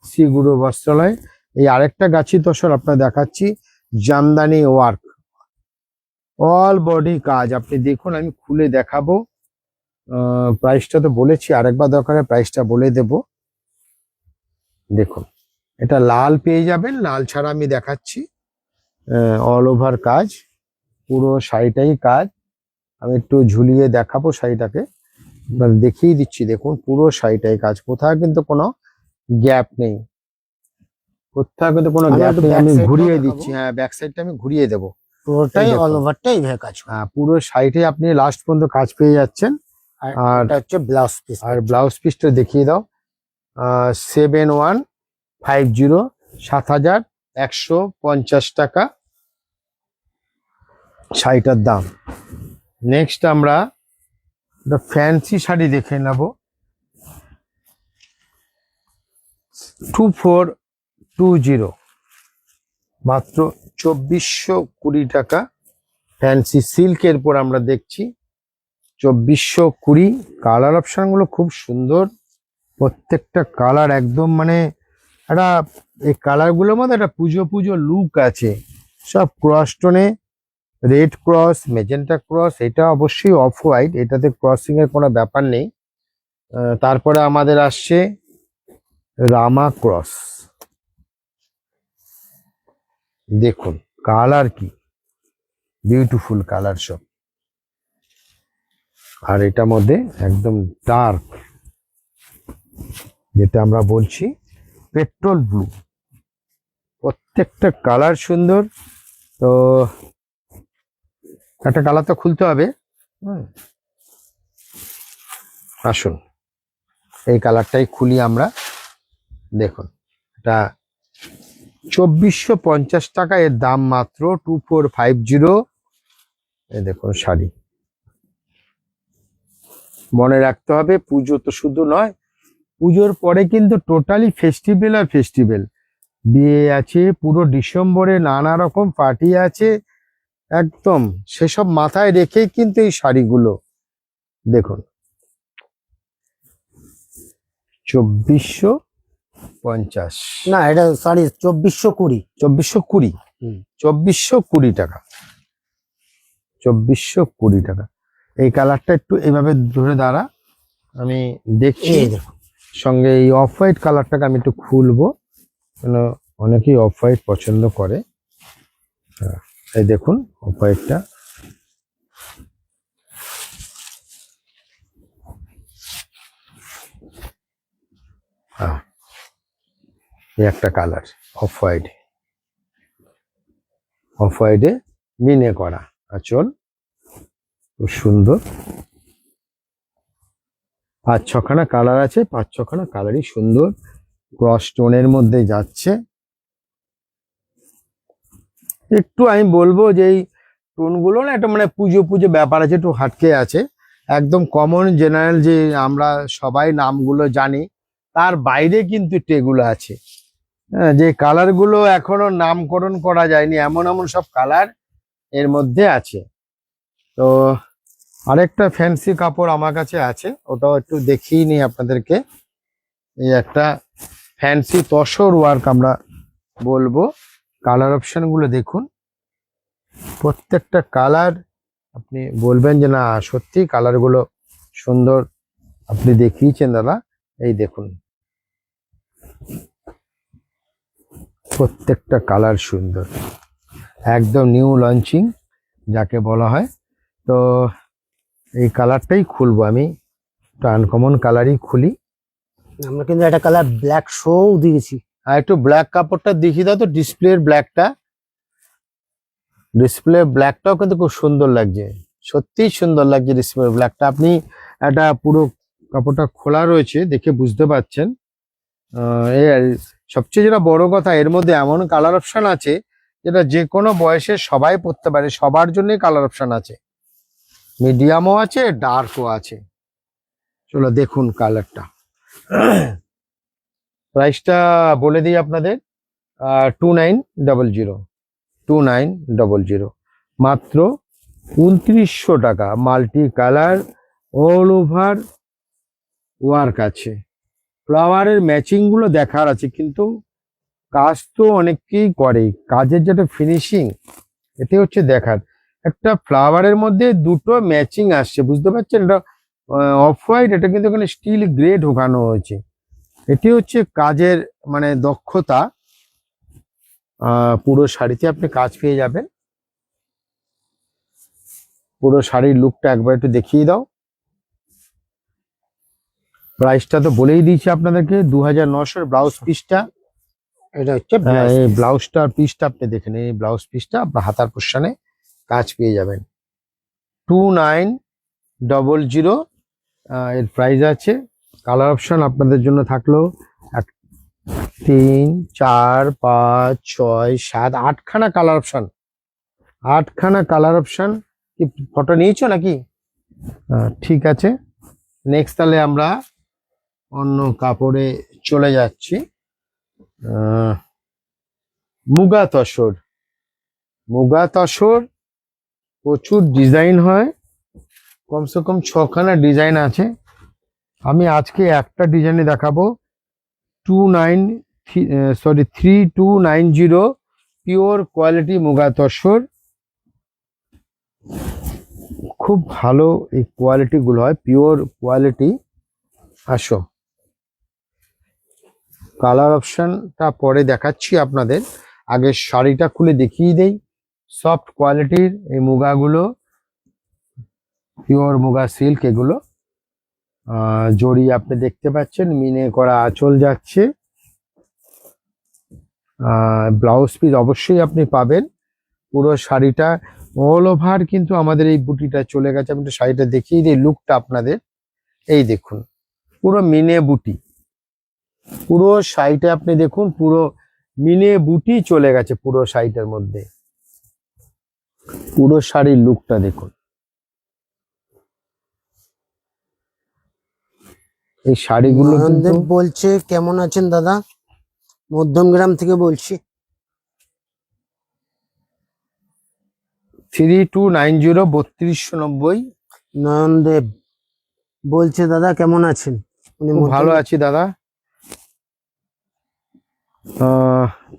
শ্রীগুরু বস্ত্রালয়। এই আরেকটা গাছি তসর আপনার দেখাচ্ছি, জামদানি ওয়ার্ক, অল বডি কাজ। আপনি দেখুন, আমি খুলে দেখাবো। প্রাইসটা তো বলেছি, আরেকবার দরকারে প্রাইসটা বলে দেব। দেখুন এটা লাল পেয়ে যাবেন, লাল ছাড়া আমি দেখাচ্ছি। অল ওভার কাজ, পুরো শাড়িটাই কাজ। আমি একটু ঝুলিয়ে দেখাবো শাড়িটাকে, দেখিয়ে দিচ্ছি। দেখুন পুরো শাড়িটাই কাজ, কোথাও কিন্তু কোনো গ্যাপ নেই, কোথাও কিন্তু কোনো গ্যাপ নেই। আমি ঘুরিয়ে দিচ্ছি, হ্যাঁ ব্যাক সাইডটা আমি ঘুরিয়ে দেবো। পুরোটাই এই দেখুন। অল ওভারটাই এইভাবে কাজ করে। হ্যাঁ পুরো শাড়িটাই আপনি লাস্ট পর্যন্ত কাজ পেয়ে যাচ্ছেন। আর আর এটা হচ্ছে ব্লাউজ পিস। আর ব্লাউজ পিসটা দেখিয়ে দাও। 7150, 7150 টাকা শাড়িটার দাম। নেক্সট আমরা ফ্যান্সি শাড়ি দেখে নেব, 2420, মাত্র 2420 টাকা। ফ্যান্সি সিল্কের পর আমরা দেখছি 2420। কালার অপশন গুলো খুব সুন্দর, প্রত্যেকটা কালার একদম মানে একটা, এই কালার গুলোর মধ্যে একটা পুজো পুজো লুক আছে। সব ক্রস টোনে, রেড ক্রস, মেজেন্টা ক্রস, এটা অবশ্যই অফ হোয়াইট, এটাতে ক্রসিং এর কোনো ব্যাপার নেই। তারপরে আমাদের আসছে রামা ক্রস, দেখুন কালার কি বিউটিফুল কালার সব। আর এটার মধ্যে একদম ডার্ক, যেটা আমরা বলছি পেট্রোল ব্লু, প্রত্যেকটা কালার সুন্দর। তো একটা কালার তো খুলতে হবে। আসুন এই কালারটাই খুলি আমরা। দেখুন এটা 2450 টাকা এর দাম মাত্র। 2450। এই দেখুন শাড়ি। মনে রাখতে হবে পুজো তো শুধু নয়, পুজোর পরে কিন্তু টোটালি ফেস্টিভ্যাল আর ফেস্টিভ্যাল। বিয়ে আছে, পুরো ডিসেম্বরে নানা রকম পার্টি আছে, একদম সেসব মাথায় রেখেই কিন্তু এই শাড়িগুলো দেখুন। 2450। না এটা সরি 2420। 2420। হুম। 2420 টাকা। 2420 টাকা। এই কালারটা একটু এইভাবে ধরে দাঁড়া, আমি দেখছি। এই দেখো সঙ্গে এই অফ হোয়াইট কালারটাকে আমি একটু খুলবো, কেন অনেকেই অফ হোয়াইট পছন্দ করে। হ্যাঁ, এই দেখুন অফ হোয়াইটটা। হ্যাঁ, এই একটা কালার অফ হোয়াইট। অফ হোয়াইটে মিনে করা আঁচল, খুব সুন্দর। 5-6খানা কালার আছে, 5-6খানা কালারই সুন্দর, ক্রস টোনের মধ্যে যাচ্ছে। একটু আমি বলবো যে এই টোনগুলো না একটা মানে পুজো পুজো ব্যাপার আছে, একটু হাটকে আছে। একদম কমন জেনারেল যে আমরা সবাই নামগুলো জানি, তার বাইরে কিন্তু এগুলো আছে। হ্যাঁ, যে কালারগুলো এখনো নামকরণ করা যায়নি, এমন এমন সব কালার এর মধ্যে আছে। তো আরেকটা ফ্যান্সি কাপড় আমার কাছে আছে, ওটাও একটু দেখিয়ে নিই আপনাদেরকে। এই একটা ফ্যান্সি তসর ওয়ার্ক আমরা বলবো। কালার অপশন গুলো দেখুন, প্রত্যেকটা কালার আপনি বলবেন যে না সত্যি কালার গুলো সুন্দর, আপনি দেখিয়েছেন দাদা। এই দেখুন প্রত্যেকটা কালার সুন্দর, একদম নিউ লঞ্চিং যাকে বলা হয়। তো এই কালারটাই খুলবো আমি, একটু আনকমন কালারই খুলি। আমরা কিন্তু একটা কালার ব্ল্যাক শো দিয়েছি। আর একটু ব্ল্যাক কাপড়টা দেখিয়ে দাও তো, ডিসপ্লের ব্ল্যাকটা। ডিসপ্লে ব্ল্যাকটাও কিন্তু খুব সুন্দর লাগছে, সত্যিই সুন্দর লাগছে ডিসপ্লে ব্ল্যাকটা। আপনি একটা পুরো কাপড়টা খোলা রয়েছে, দেখে বুঝতে পারছেন। সবচেয়ে যেটা বড় কথা, এর মধ্যে এমন কালার অপশন আছে যেটা যে কোনো বয়সে সবাই পরতে পারে, সবার জন্যই কালার অপশন আছে। মিডিয়ামও আছে, ডার্কও আছে। চলো দেখুন কালারটা। প্রাইসটা বলে দিই আপনাদের, 2900। 2900 মাত্র 2900 টাকা। Multi colour all over work আছে, ফ্লাওয়ারের ম্যাচিং গুলো দেখার আছে, কিন্তু কাজ তো অনেকেই করে, কাজের যেটা ফিনিশিং এটি হচ্ছে দেখার। একটা ফ্লাওয়ারের মধ্যে দুটো ম্যাচিং আসছে, বুঝতে পারছেন? এটা অফ হোয়াইট, এটা কিন্তু এখানে স্টিল গ্রে ঢোকানো হয়েছে। এটি হচ্ছে কাজের মানে দক্ষতা। পুরো শাড়িতে আপনি কাজ পেয়ে যাবেন। পুরো শাড়ির লুকটা একবার একটু দেখিয়ে দাও। প্রাইসটা তো বলেই দিয়েছি আপনাদেরকে, 2900। ব্লাউজ পিসটা, এটা হচ্ছে এই ব্লাউজটার পিসটা আপনি দেখেন, এই ব্লাউজ পিসটা আপনার হাতার পোর্শনে কাজ পেয়ে যাবেন। 2900 এর প্রাইস আছে। কালার অপশন আপনাদের জন্য থাকলো 3, 4, 5, 6, 7, 8খানা কালার অপশন। 8খানা কালার অপশন। কি ফটো নিয়েছো নাকি? ঠিক আছে, নেক্সট তাহলে আমরা অন্য কাপড়ে চলে যাচ্ছি। মুগা তসর। মুগা তসর প্রচুর ডিজাইন হয়, কমসে কম 6খানা ডিজাইন আছে। আমি আজকে একটা ডিজাইনে দেখাবো। 3290 পিওর কোয়ালিটি মুগা তসর। খুব ভালো এই কোয়ালিটি গুলো হয়, পিওর কোয়ালিটি। আসো, কালার অপশনটা পরে দেখাচ্ছি আপনাদের, আগে শাড়িটা খুলে দেখিয়ে দেই। সফট কোয়ালিটির এই মুগাগুলো, পিওর মুগা সিল্ক এগুলো। জড়ি আপনি দেখতে পাচ্ছেন, মিনে করা আঁচল যাচ্ছে। ব্লাউজ পিস অবশ্যই আপনি পাবেন। পুরো শাড়িটা অল ওভার কিন্তু আমাদের এই বুটিটা চলে গেছে। আমি একটু শাড়িটা দেখিয়ে দিই লুকটা আপনাদের। এই দেখুন পুরো মিনে বুটি, পুরো শাড়িটা আপনি দেখুন, পুরো মিনে বুটি চলে গেছে পুরো শাড়িটার মধ্যে। পুরো শাড়ির লুকটা দেখুন। এই শাড়িগুলো কিন্তু নয়নদেব বলছে কেমন আছেন দাদা, মধ্যমগ্রাম থেকে বলছি। 3290 3290। নয়নদেব বলছে দাদা কেমন আছেন, উনি খুব ভালো আছি দাদা।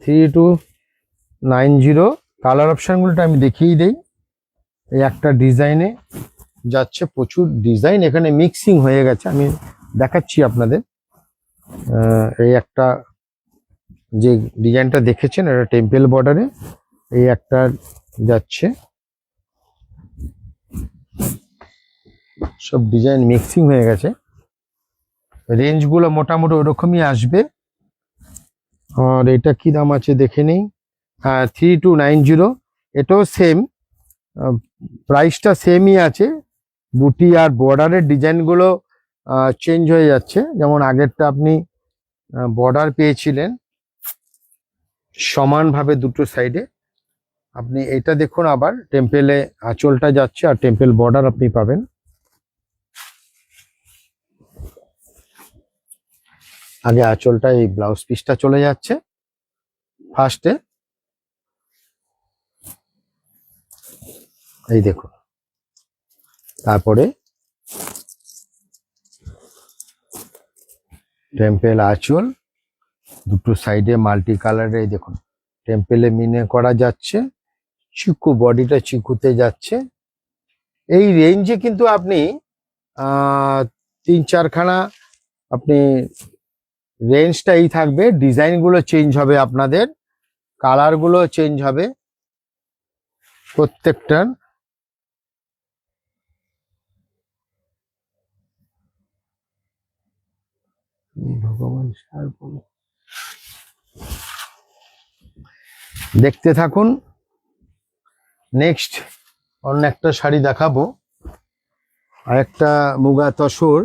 3290 কালার অপশনগুলোটা আমি দেখিয়ে দেই। এই একটা ডিজাইনে যাচ্ছে, প্রচুর ডিজাইন এখানে মিক্সিং হয়ে গেছে, আমি দেখাচ্ছি আপনাদের। এই একটা যে ডিজাইনটা দেখেছেন এটা টেম্পল বর্ডারে, এই একটা যাচ্ছে, সব ডিজাইন মিক্সিং হয়ে গেছে। রেঞ্জগুলো মোটামুটি ওরকমই আসবে। আর এটা কি দাম আছে দেখে নিই। হ্যাঁ 3290, এটাও সেম, প্রাইসটা সেমই আছে। বুটি আর বর্ডারের ডিজাইনগুলো চেঞ্জ হয়ে যাচ্ছে। যেমন আগেরটা আপনি বর্ডার পেয়েছিলেন সমানভাবে দুটো সাইডে, আপনি এটা দেখুন আবার টেম্পেলে আঁচলটা যাচ্ছে আর টেম্পেল বর্ডার আপনি পাবেন। আগে আঁচলটা এই ব্লাউজ পিসটা চলে যাচ্ছে ফার্স্টে, এই দেখুন। তারপরে টেম্পেল আঁচল, দুটো সাইডে মাল্টি কালারে, এই দেখুন টেম্পেলে মিনে করা যাচ্ছে, চিকু বডিটা চিকুতে যাচ্ছে। এই রেঞ্জে কিন্তু আপনি 3-4খানা আপনি রেঞ্জটা এই থাকবে। ডিজাইনগুলো চেঞ্জ হবে, আপনাদের কালারগুলো চেঞ্জ হবে প্রত্যেকটার। ভগবান দেখতে থাকুন। নেক্সট অন্য একটা শাড়ি দেখাবো, আর একটা মুগা তসর।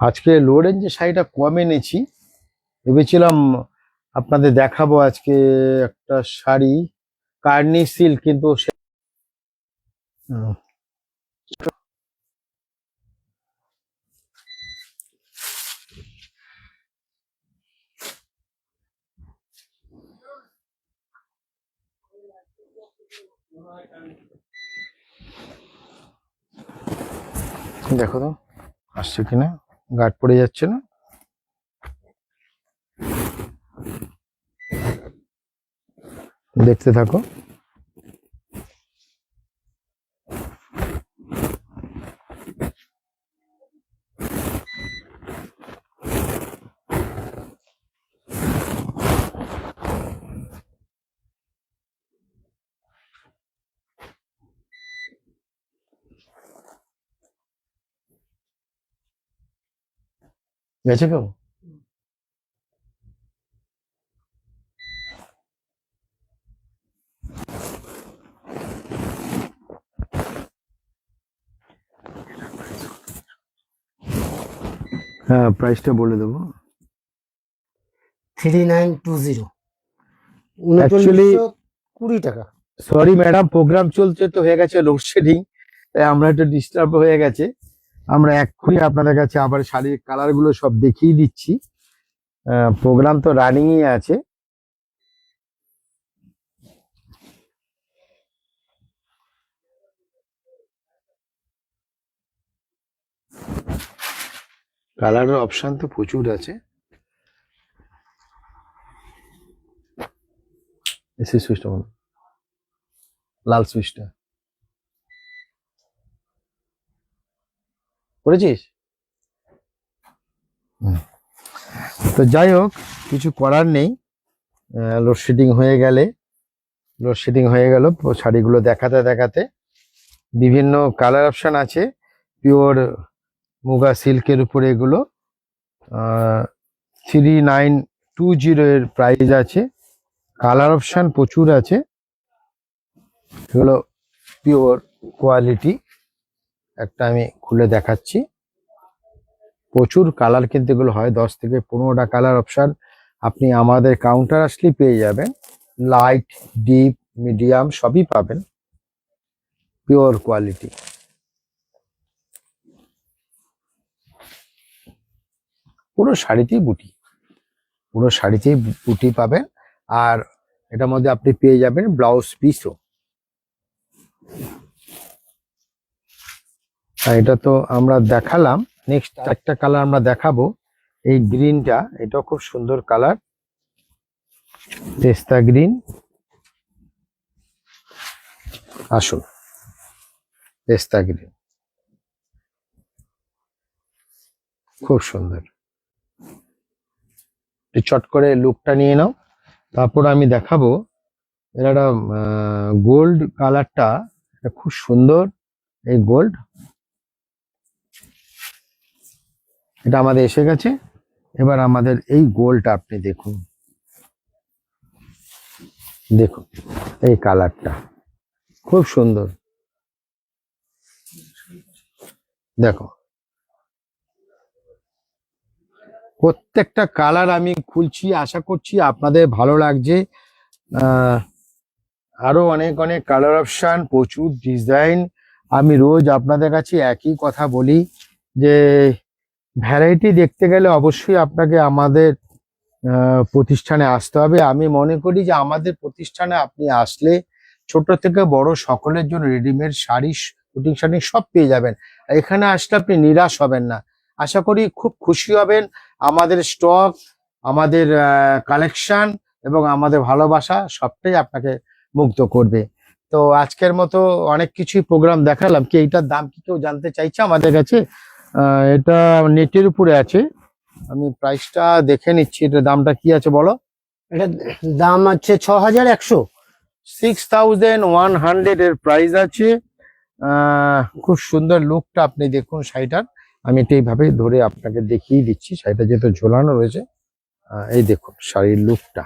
আজকে লো রেঞ্জের শাড়িটা কম এনেছি, ভেবেছিলাম আপনাদের দেখাবো আজকে একটা শাড়ি কার্নি সিল্ক, কিন্তু দেখো তো আসছে কিনা, গার্ড পড়ে যাচ্ছে না। দেখতে থাকো। গেছে কেউ? হ্যাঁ প্রাইসটা বলে দেবো। 3920, Actually, 3920 টাকা। সরি ম্যাডাম, প্রোগ্রাম চলছে তো হয়ে গেছে লোডশেডিং, তাই আমরা একটু ডিস্টার্ব হয়ে গেছে। আমরা এক্ষুনি আপনাদের কাছে আবার শাড়ির কালার গুলো সব দেখিয়ে দিচ্ছি। প্রোগ্রাম তো রানিংই আছে। কালারের অপশন তো প্রচুর আছে। এসি সুইচটা বলো, লাল সুইচটা করেছিস? তো যাই হোক, কিছু করার নেই। লোডশেডিং হয়ে গেলে লোডশেডিং হয়ে গেল। শাড়িগুলো দেখাতে দেখাতে বিভিন্ন কালার অপশন আছে। পিওর মুগা সিল্কের উপরে এগুলো 3920 এর প্রাইস আছে। কালার অপশন প্রচুর আছে, এগুলো পিওর কোয়ালিটি। একটা আমি খুলে দেখাচ্ছি। প্রচুর কালার কিন্তু এগুলো হয়, 10 থেকে 15টা কালার অপশন আপনি আমাদের কাউন্টার আসলে পেয়ে যাবেন। লাইট, ডিপ, মিডিয়াম সবই পাবেন, পিওর কোয়ালিটি। পুরো শাড়িতেই বুটি, পুরো শাড়িতেই বুটি পাবেন। আর এটার মধ্যে আপনি পেয়ে যাবেন ব্লাউজ পিসও। এটা তো আমরা দেখালাম, নেক্সট একটা কালার আমরা দেখাবো, এই গ্রিনটা, এটা খুব সুন্দর কালার, পেস্তা গ্রিন। আসুন, পেস্তা গ্রিন খুব সুন্দর। চট করে লুকটা নিয়ে নাও। তারপর আমি দেখাবো এটা গোল্ড কালারটা, খুব সুন্দর এই গোল্ড, এটা আমাদের এসে গেছে। এবার আমাদের এই গোলটা আপনি দেখুন, দেখুন এই কালারটা খুব সুন্দর। দেখো প্রত্যেকটা কালার আমি খুলছি, আশা করছি আপনাদের ভালো লাগছে। আরো অনেক অনেক কালার অপশন, প্রচুর ডিজাইন। আমি রোজ আপনাদের কাছে একই কথা বলি যে ভ্যারাইটি দেখতে গেলে অবশ্যই আপনাকে আমাদের প্রতিষ্ঠানে আসতে হবে। আমি মনে করি যে আমাদের প্রতিষ্ঠানে আপনি আসলে ছোট থেকে বড় সকলের জন্য রেডিমেড শাড়ি, শুটিং শাড়ি সব পেয়ে যাবেন। এখানে আসলে আপনি নিরাশ হবেন না, আশা করি খুব খুশি হবেন। আমাদের স্টক, আমাদের কালেকশন এবং আমাদের ভালোবাসা সবটাই আপনাকে মুগ্ধ করবে। তো আজকের মতো অনেক কিছুই প্রোগ্রাম দেখালাম। কি এইটার দাম কি কেউ জানতে চাইছে আমাদের কাছে? এটা নেটের উপরে আছে, আমি প্রাইসটা দেখে নিচ্ছি। এটা দামটা কি আছে বলো? এটা দাম আছে 6100। 6100 এর প্রাইস আছে। খুব সুন্দর লুকটা আপনি দেখুন শাড়িটার। আমি এটা এইভাবে ধরে আপনাকে দেখিয়ে দিচ্ছি, শাড়িটা যেহেতু ঝোলানো রয়েছে। এই দেখুন শাড়ির লুকটা,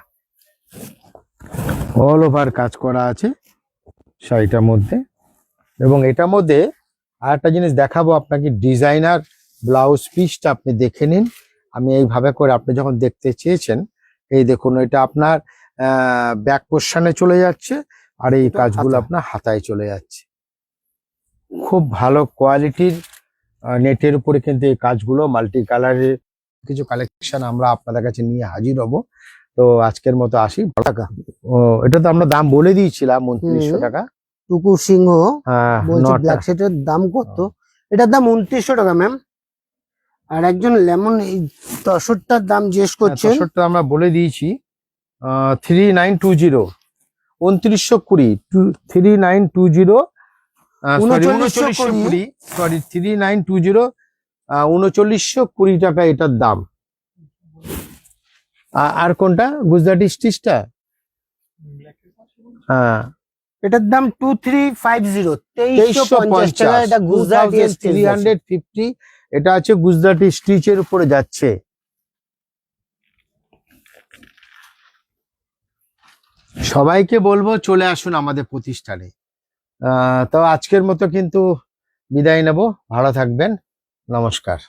অল ওভার কাজ করা আছে শাড়িটার মধ্যে। এবং এটার মধ্যে আরেকটা জিনিস দেখাবো আপনাকে, ডিজাইনার ব্লাউজ পিসটা আপনি দেখে নিন। আমি এইভাবে করে আপনি যখন দেখতে চেয়েছেন, এই দেখুন এটা আপনার ব্যাক পোর্শনে চলে যাচ্ছে, আর এই কাজগুলো আপনার হাতায় চলে যাচ্ছে। খুব ভালো কোয়ালিটির নেটের উপরে কিন্তু এই কাজগুলো, মাল্টি কালারের কিছু কালেকশন আমরা আপনাদের কাছে নিয়ে হাজির হব। তো আজকের মতো আসি। টাকা ও, এটা তো আমরা দাম বলে দিয়েছিলাম 2900 টাকা। টুকু সিংহ বলছে নটা। ব্ল্যাক সেটের দাম কত? এটার দাম 2900 টাকা ম্যাম। আর একজন লেমন এই তসরটার দাম জিজ্ঞেস করছেন। তসরটা আমরা বলে দিয়েছি 3920, 2920, 3920, সরি 3920, সরি 3920, 3920 টাকা এটার দাম। আর কোনটা গুজরাটি স্টিচটা? হ্যাঁ, এটার দাম 2350, 2350 টাকা। এটা গুজরাটি 350, এটা আছে গুজরাটি স্টিচের উপরে যাচ্ছে। সবাইকে বলবো চলে আসুন আমাদের প্রতিষ্ঠানে। তো আজকের মতো কিন্তু বিদায় নেব, ভালো থাকবেন, নমস্কার।